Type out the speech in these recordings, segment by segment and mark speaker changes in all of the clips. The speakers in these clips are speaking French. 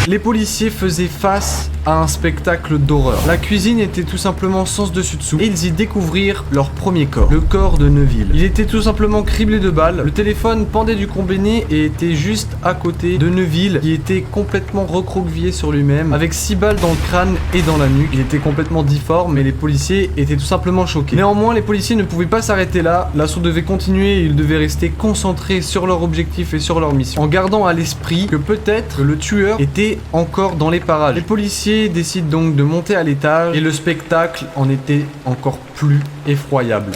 Speaker 1: Les policiers faisaient face à un spectacle d'horreur. La cuisine était tout simplement sens dessus dessous et ils y découvrirent leur premier corps, le corps de Neville. Il était tout simplement criblé de balles, le téléphone pendait du combiné et était juste à côté de Neville qui était complètement recroquevillé sur lui-même avec 6 balles dans le crâne et dans la nuque. Il était complètement difforme et les policiers étaient tout simplement choqués. Néanmoins, les policiers ne pouvaient pas s'arrêter là, l'assaut devait continuer et ils devaient rester concentrés sur leur objectif et sur leur mission, en gardant à l'esprit que peut-être le tueur était encore dans les parages. Les policiers décident donc de monter à l'étage et le spectacle en était encore plus effroyable.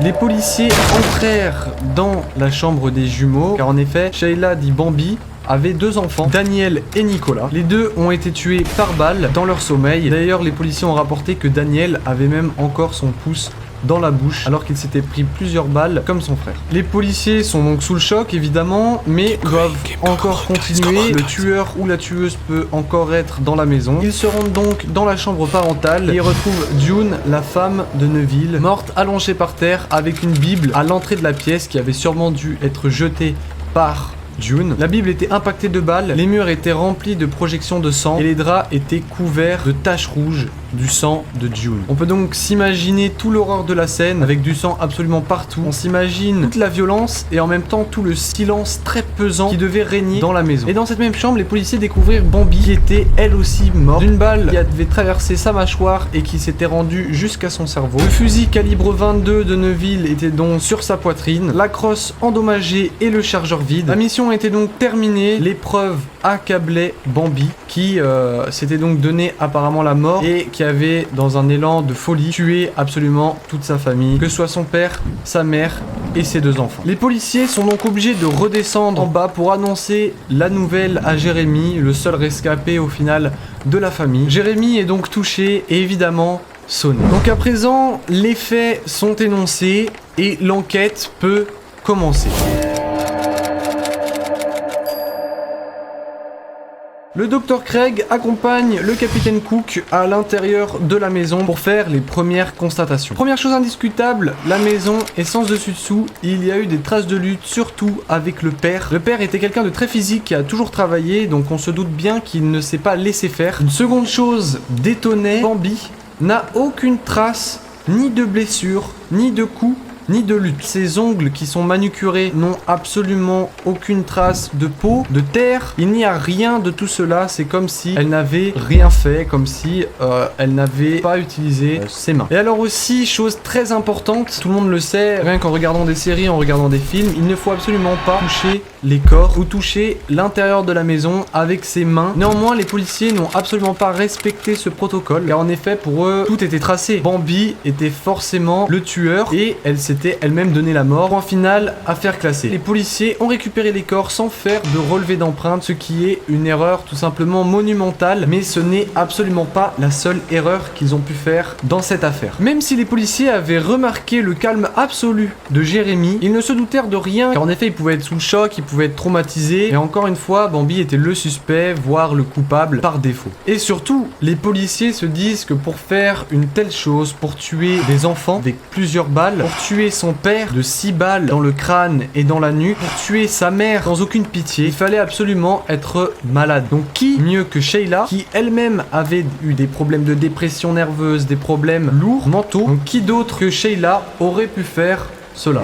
Speaker 1: Les policiers entrèrent dans la chambre des jumeaux, car en effet, Sheila dit Bambi avait 2 enfants, Daniel et Nicolas. Les deux ont été tués par balle dans leur sommeil. D'ailleurs, les policiers ont rapporté que Daniel avait même encore son pouce dans la bouche alors qu'il s'était pris plusieurs balles comme son frère. Les policiers sont donc sous le choc évidemment, mais doivent encore continuer. Le tueur ou la tueuse peut encore être dans la maison. Ils se rendent donc dans la chambre parentale et y retrouvent June, la femme de Neville, morte allongée par terre avec une bible à l'entrée de la pièce qui avait sûrement dû être jetée par June. La Bible était impactée de balles, les murs étaient remplis de projections de sang et les draps étaient couverts de taches rouges du sang de June. On peut donc s'imaginer tout l'horreur de la scène avec du sang absolument partout. On s'imagine toute la violence et en même temps tout le silence très pesant qui devait régner dans la maison. Et dans cette même chambre, les policiers découvrirent Bambi qui était elle aussi morte d'une balle qui avait traversé sa mâchoire et qui s'était rendue jusqu'à son cerveau. Le fusil calibre 22 de Neville était donc sur sa poitrine, la crosse endommagée et le chargeur vide. La mission était donc terminée, l'épreuve accablait Bambi qui s'était donc donné apparemment la mort et qui avait dans un élan de folie tué absolument toute sa famille, que ce soit son père, sa mère et ses 2 enfants. Les policiers sont donc obligés de redescendre en bas pour annoncer la nouvelle à Jérémy, le seul rescapé au final de la famille. Jérémy est donc touché et évidemment sonné. Donc à présent, les faits sont énoncés et l'enquête peut commencer. Le Dr Craig accompagne le capitaine Cook à l'intérieur de la maison pour faire les premières constatations. Première chose indiscutable, la maison est sans dessus-dessous, il y a eu des traces de lutte, surtout avec le père. Le père était quelqu'un de très physique qui a toujours travaillé, donc on se doute bien qu'il ne s'est pas laissé faire. Une seconde chose détonnait, Bambi n'a aucune trace, ni de blessure, ni de coup, ni de lutte. Ses ongles qui sont manucurés n'ont absolument aucune trace de peau, de terre. Il n'y a rien de tout cela. C'est comme si elle n'avait rien fait, comme si elle n'avait pas utilisé ses mains. Et alors aussi, chose très importante, tout le monde le sait, rien qu'en regardant des séries, en regardant des films, il ne faut absolument pas toucher les corps ou toucher l'intérieur de la maison avec ses mains. Néanmoins, les policiers n'ont absolument pas respecté ce protocole, car en effet, pour eux, tout était tracé. Bambi était forcément le tueur et elle s'était elle-même donné la mort. Point final, affaire classée. Les policiers ont récupéré les corps sans faire de relevé d'empreintes, ce qui est une erreur tout simplement monumentale, mais ce n'est absolument pas la seule erreur qu'ils ont pu faire dans cette affaire. Même si les policiers avaient remarqué le calme absolu de Jérémy, ils ne se doutèrent de rien, car en effet, il pouvait être sous le choc, il pouvait être traumatisé, et encore une fois, Bambi était le suspect, voire le coupable par défaut. Et surtout, les policiers se disent que pour faire une telle chose, pour tuer des enfants avec plusieurs balles, pour tuer son père de 6 balles dans le crâne et dans la nuque, pour tuer sa mère sans aucune pitié, il fallait absolument être malade. Donc qui mieux que Sheila, qui elle-même avait eu des problèmes de dépression nerveuse, des problèmes lourds, mentaux, donc qui d'autre que Sheila aurait pu faire cela?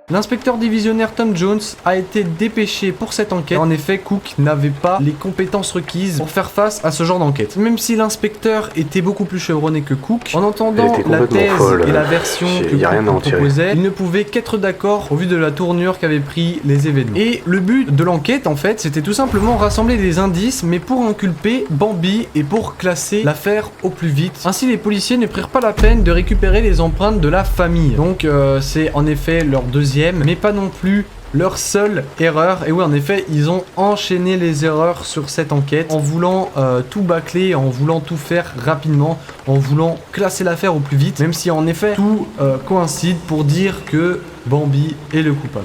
Speaker 1: L'inspecteur divisionnaire Tom Jones a été dépêché pour cette enquête. En effet, Cook n'avait pas les compétences requises pour faire face à ce genre d'enquête. Même si l'inspecteur était beaucoup plus chevronné que Cook, en entendant la thèse et la version que Cook proposait, il ne pouvait qu'être d'accord au vu de la tournure qu'avaient pris les événements. Et le but de l'enquête, en fait, c'était tout simplement rassembler des indices, mais pour inculper Bambi et pour classer l'affaire au plus vite. Ainsi, les policiers ne prirent pas la peine de récupérer les empreintes de la famille. Donc, c'est en effet leur deuxième, mais pas non plus leur seule erreur. Et oui, en effet, ils ont enchaîné les erreurs sur cette enquête en voulant tout bâcler, en voulant tout faire rapidement, en voulant classer l'affaire au plus vite, même si en effet tout coïncide pour dire que Bambi est le coupable.